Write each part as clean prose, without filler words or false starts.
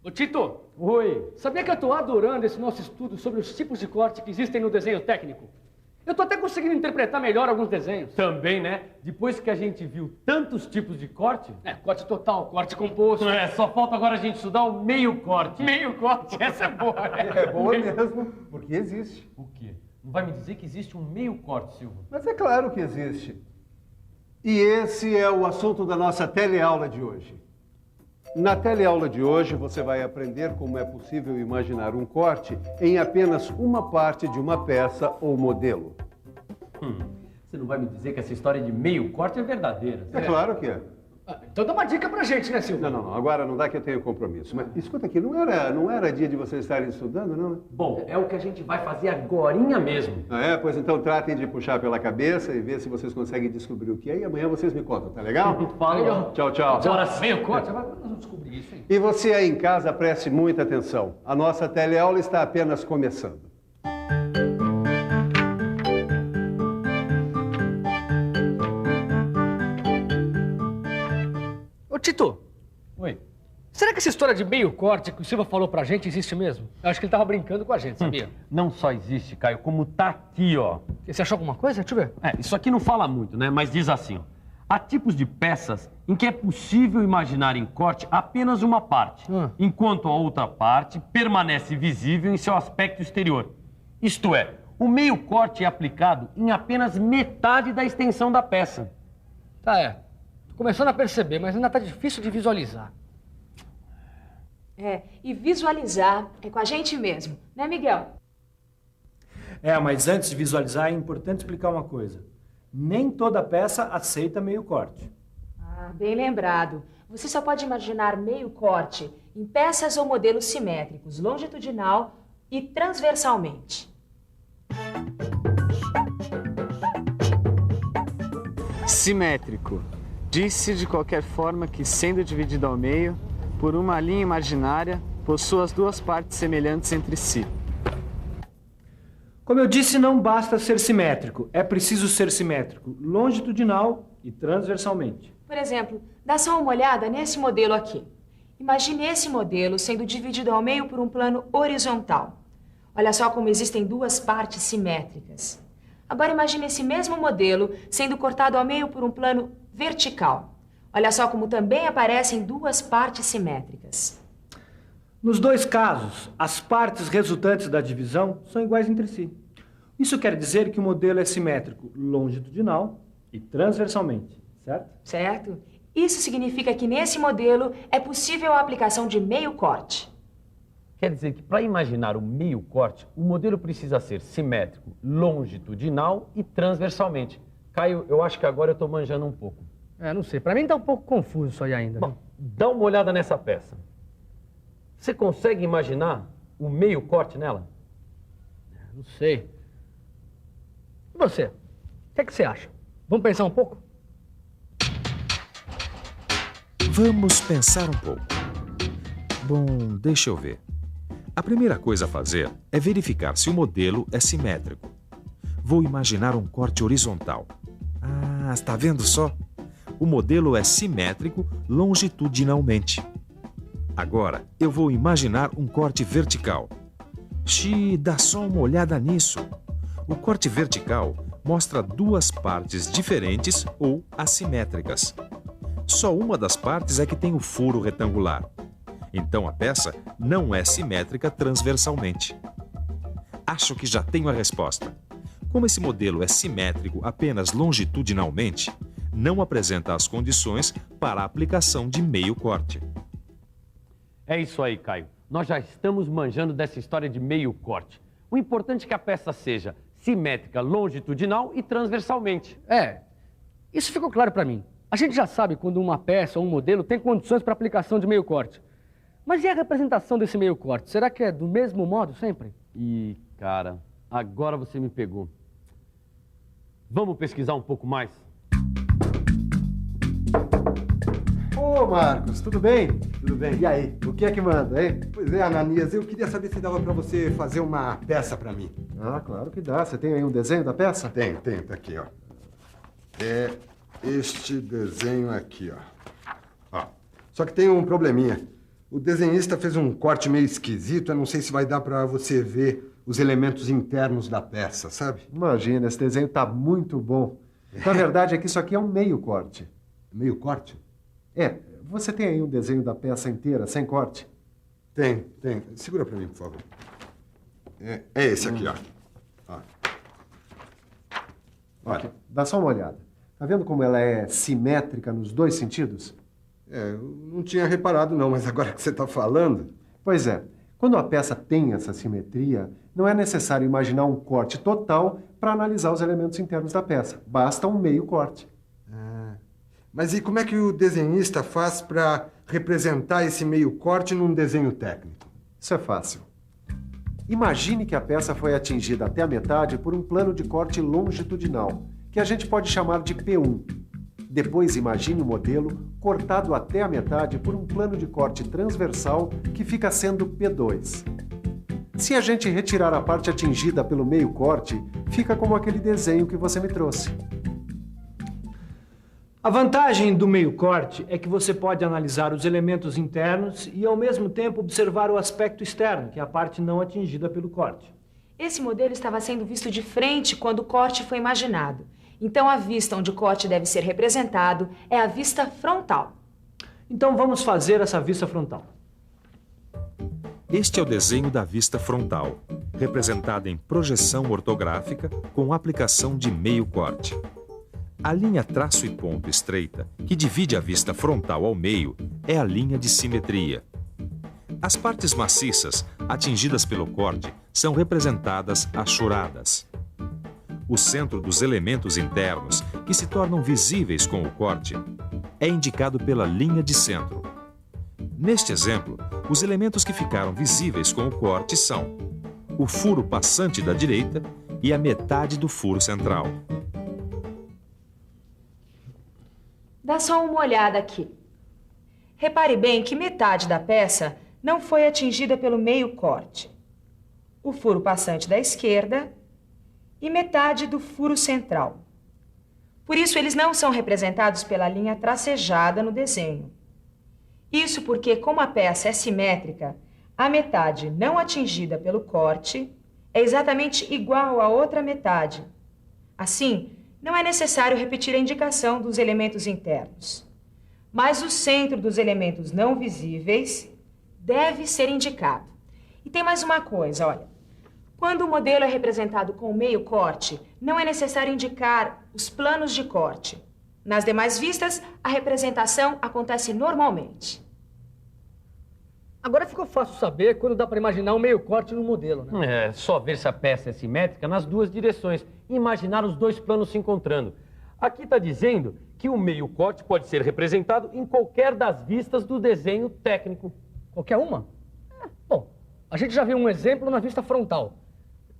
Ô Tito, Oi. sabia que eu tô adorando esse nosso estudo sobre os tipos de corte que existem no desenho técnico? Eu tô até conseguindo interpretar melhor alguns desenhos. Também, né? Depois que a gente viu tantos tipos de corte... Corte total, corte composto. Só falta agora a gente estudar o meio corte. Meio corte, essa é boa, né? É boa mesmo, porque existe. O quê? Não vai me dizer que existe um meio corte, Silvio? Mas é claro que existe. E esse é o assunto da nossa teleaula de hoje. Na teleaula de hoje, você vai aprender como é possível imaginar um corte em apenas uma parte de uma peça ou modelo. Você não vai me dizer que essa história de meio corte é verdadeira? É claro que é. Então dá uma dica pra gente, né, Silvio? Não. Agora não dá que eu tenho compromisso. Mas escuta aqui, não era dia de vocês estarem estudando, não? Bom, é o que a gente vai fazer agorinha mesmo. Pois então tratem de puxar pela cabeça e ver se vocês conseguem descobrir o que é. E amanhã vocês me contam, tá legal? Falou. Tchau, tchau. Agora sim. Meio corte? Agora nós vamos descobrir isso, hein? E você aí em casa, preste muita atenção. A nossa teleaula está apenas começando. Ô Tito, Oi. será que essa história de meio corte que o Silvio falou pra gente existe mesmo? Eu acho que ele tava brincando com a gente, sabia? Não só existe, Caio, como tá aqui, ó. Você achou alguma coisa? Deixa eu ver. Isso aqui não fala muito, né? Mas diz assim, ó. Há tipos de peças em que é possível imaginar em corte apenas uma parte, enquanto a outra parte permanece visível em seu aspecto exterior. Isto é, o meio corte é aplicado em apenas metade da extensão da peça. Tô começando a perceber, mas ainda tá difícil de visualizar. E visualizar é com a gente mesmo, né, Miguel? Mas antes de visualizar, é importante explicar uma coisa. Nem toda peça aceita meio corte. Bem lembrado. Você só pode imaginar meio corte em peças ou modelos simétricos, longitudinal e transversalmente. Simétrico. Diz-se de qualquer forma que, sendo dividido ao meio, por uma linha imaginária, possua as duas partes semelhantes entre si. Como eu disse, não basta ser simétrico. É preciso ser simétrico longitudinal e transversalmente. Por exemplo, dá só uma olhada nesse modelo aqui. Imagine esse modelo sendo dividido ao meio por um plano horizontal. Olha só como existem duas partes simétricas. Agora imagine esse mesmo modelo sendo cortado ao meio por um plano vertical. Olha só como também aparecem duas partes simétricas. Nos dois casos, as partes resultantes da divisão são iguais entre si. Isso quer dizer que o modelo é simétrico longitudinal e transversalmente, certo? Certo. Isso significa que nesse modelo é possível a aplicação de meio corte. Quer dizer que para imaginar o meio corte, o modelo precisa ser simétrico, longitudinal e transversalmente. Caio, eu acho que agora eu estou manjando um pouco. Não sei. Pra mim tá um pouco confuso isso aí ainda. Bom, dá uma olhada nessa peça. Você consegue imaginar o meio corte nela? Não sei. E você? O que é que você acha? Vamos pensar um pouco? Vamos pensar um pouco. Bom, deixa eu ver. A primeira coisa a fazer é verificar se o modelo é simétrico. Vou imaginar um corte horizontal. Está vendo só? O modelo é simétrico longitudinalmente. Agora, eu vou imaginar um corte vertical. Dá só uma olhada nisso. O corte vertical mostra duas partes diferentes ou assimétricas. Só uma das partes é que tem o furo retangular. Então a peça não é simétrica transversalmente. Acho que já tenho a resposta. Como esse modelo é simétrico apenas longitudinalmente, não apresenta as condições para a aplicação de meio corte. É isso aí, Caio. Nós já estamos manjando dessa história de meio corte. O importante é que a peça seja simétrica longitudinal e transversalmente. Isso ficou claro pra mim. A gente já sabe quando uma peça ou um modelo tem condições para aplicação de meio corte. Mas e a representação desse meio corte? Será que é do mesmo modo sempre? Cara, agora você me pegou. Vamos pesquisar um pouco mais? Ô, Marcos, tudo bem? Tudo bem. E aí, o que é que manda, hein? Pois é, Ananias, eu queria saber se dava para você fazer uma peça para mim. Claro que dá. Você tem aí um desenho da peça? Tenho, tá aqui, ó. É este desenho aqui, ó. Só que tem um probleminha. O desenhista fez um corte meio esquisito, eu não sei se vai dar para você ver os elementos internos da peça, sabe? Imagina, esse desenho tá muito bom. Na verdade é que isso aqui é um meio corte. Meio corte? É, você tem aí um desenho da peça inteira, sem corte? Tem. Segura para mim, por favor. É esse aqui, ó. Olha. Dá só uma olhada. Tá vendo como ela é simétrica nos dois sentidos? Eu não tinha reparado não, mas agora que você está falando... Pois é. Quando a peça tem essa simetria, não é necessário imaginar um corte total para analisar os elementos internos da peça. Basta um meio corte. Mas e como é que o desenhista faz para representar esse meio corte num desenho técnico? Isso é fácil. Imagine que a peça foi atingida até a metade por um plano de corte longitudinal, que a gente pode chamar de P1. Depois imagine o modelo cortado até a metade por um plano de corte transversal que fica sendo P2. Se a gente retirar a parte atingida pelo meio corte, fica como aquele desenho que você me trouxe. A vantagem do meio corte é que você pode analisar os elementos internos e, ao mesmo tempo, observar o aspecto externo, que é a parte não atingida pelo corte. Esse modelo estava sendo visto de frente quando o corte foi imaginado. Então, a vista onde o corte deve ser representado é a vista frontal. Então, vamos fazer essa vista frontal. Este é o desenho da vista frontal, representada em projeção ortográfica com aplicação de meio corte. A linha traço e ponto estreita, que divide a vista frontal ao meio, é a linha de simetria. As partes maciças, atingidas pelo corte, são representadas achoradas. O centro dos elementos internos, que se tornam visíveis com o corte, é indicado pela linha de centro. Neste exemplo, os elementos que ficaram visíveis com o corte são o furo passante da direita e a metade do furo central. Dá só uma olhada aqui. Repare bem que metade da peça não foi atingida pelo meio corte. O furo passante da esquerda e metade do furo central. Por isso, eles não são representados pela linha tracejada no desenho. Isso porque, como a peça é simétrica, a metade não atingida pelo corte é exatamente igual à outra metade. Assim, não é necessário repetir a indicação dos elementos internos. Mas o centro dos elementos não visíveis deve ser indicado. E tem mais uma coisa, olha. Quando o modelo é representado com meio corte, não é necessário indicar os planos de corte. Nas demais vistas, a representação acontece normalmente. Agora ficou fácil saber quando dá para imaginar um meio corte no modelo, né? É só ver se a peça é simétrica nas duas direções e imaginar os dois planos se encontrando. Aqui está dizendo que o meio corte pode ser representado em qualquer das vistas do desenho técnico. Qualquer uma? Bom, a gente já viu um exemplo na vista frontal.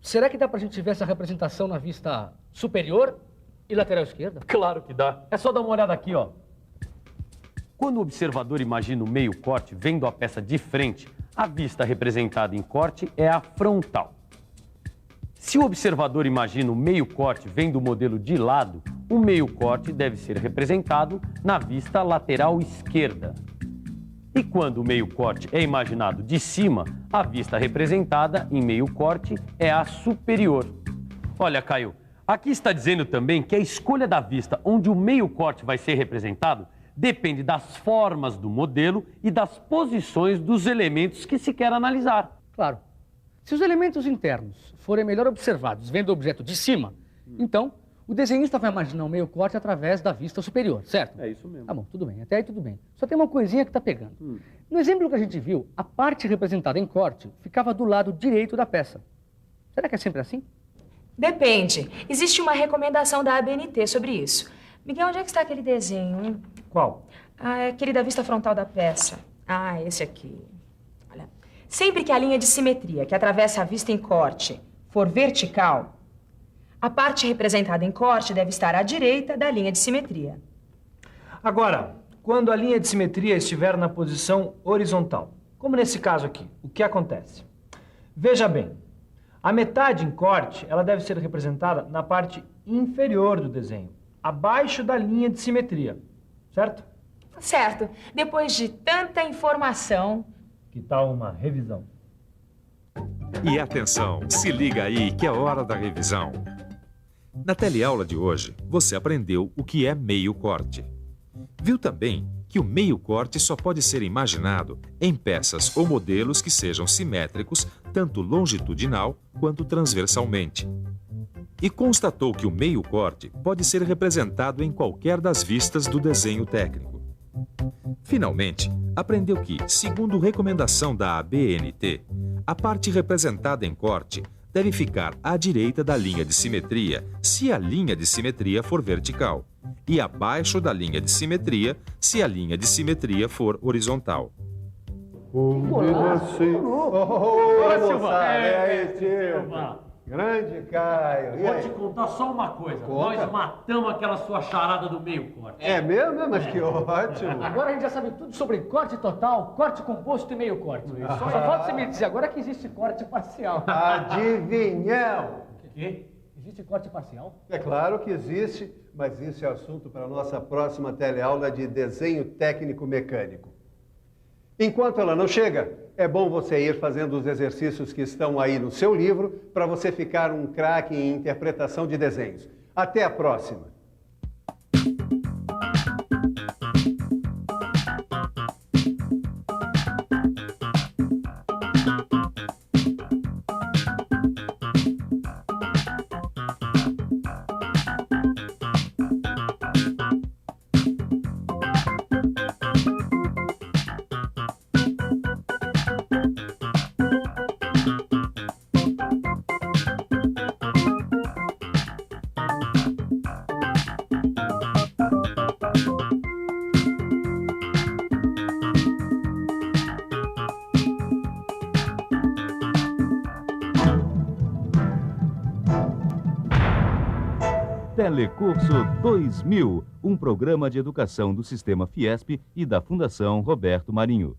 Será que dá para a gente ver essa representação na vista superior e lateral esquerda? Claro que dá. É só dar uma olhada aqui, ó. Quando o observador imagina o meio corte vendo a peça de frente, a vista representada em corte é a frontal. Se o observador imagina o meio corte vendo o modelo de lado, o meio corte deve ser representado na vista lateral esquerda. E quando o meio corte é imaginado de cima, a vista representada em meio corte é a superior. Olha, Caio, aqui está dizendo também que a escolha da vista onde o meio corte vai ser representado depende das formas do modelo e das posições dos elementos que se quer analisar. Claro. Se os elementos internos forem melhor observados vendo o objeto de cima, então o desenhista vai imaginar o meio corte através da vista superior, certo? É isso mesmo. Tá bom, tudo bem. Até aí tudo bem. Só tem uma coisinha que está pegando. No exemplo que a gente viu, a parte representada em corte ficava do lado direito da peça. Será que é sempre assim? Depende. Existe uma recomendação da ABNT sobre isso. Miguel, onde é que está aquele desenho, hein? Qual? Aquele da vista frontal da peça. Esse aqui. Olha. Sempre que a linha de simetria que atravessa a vista em corte for vertical, a parte representada em corte deve estar à direita da linha de simetria. Agora, quando a linha de simetria estiver na posição horizontal, como nesse caso aqui, o que acontece? Veja bem, a metade em corte, ela deve ser representada na parte inferior do desenho, abaixo da linha de simetria, certo? Certo. Depois de tanta informação, Que tal uma revisão? E atenção, se liga aí que é hora da revisão. Na teleaula de hoje, você aprendeu o que é meio corte. Viu também que o meio corte só pode ser imaginado em peças ou modelos que sejam simétricos, tanto longitudinal quanto transversalmente. E constatou que o meio corte pode ser representado em qualquer das vistas do desenho técnico. Finalmente, aprendeu que, segundo recomendação da ABNT, a parte representada em corte deve ficar à direita da linha de simetria, se a linha de simetria for vertical, e abaixo da linha de simetria, se a linha de simetria for horizontal. Grande Caio. Vou te contar só uma coisa. Conta. Nós matamos aquela sua charada do meio corte. É mesmo? Mas que ótimo. Agora a gente já sabe tudo sobre corte total, corte composto e meio corte. Só falta você me dizer agora que existe corte parcial. Adivinhão. O quê? Existe corte parcial? É claro que existe, mas isso é assunto para a nossa próxima teleaula de desenho técnico mecânico. Enquanto ela não chega, é bom você ir fazendo os exercícios que estão aí no seu livro para você ficar um craque em interpretação de desenhos. Até a próxima! Telecurso 2000, um programa de educação do Sistema Fiesp e da Fundação Roberto Marinho.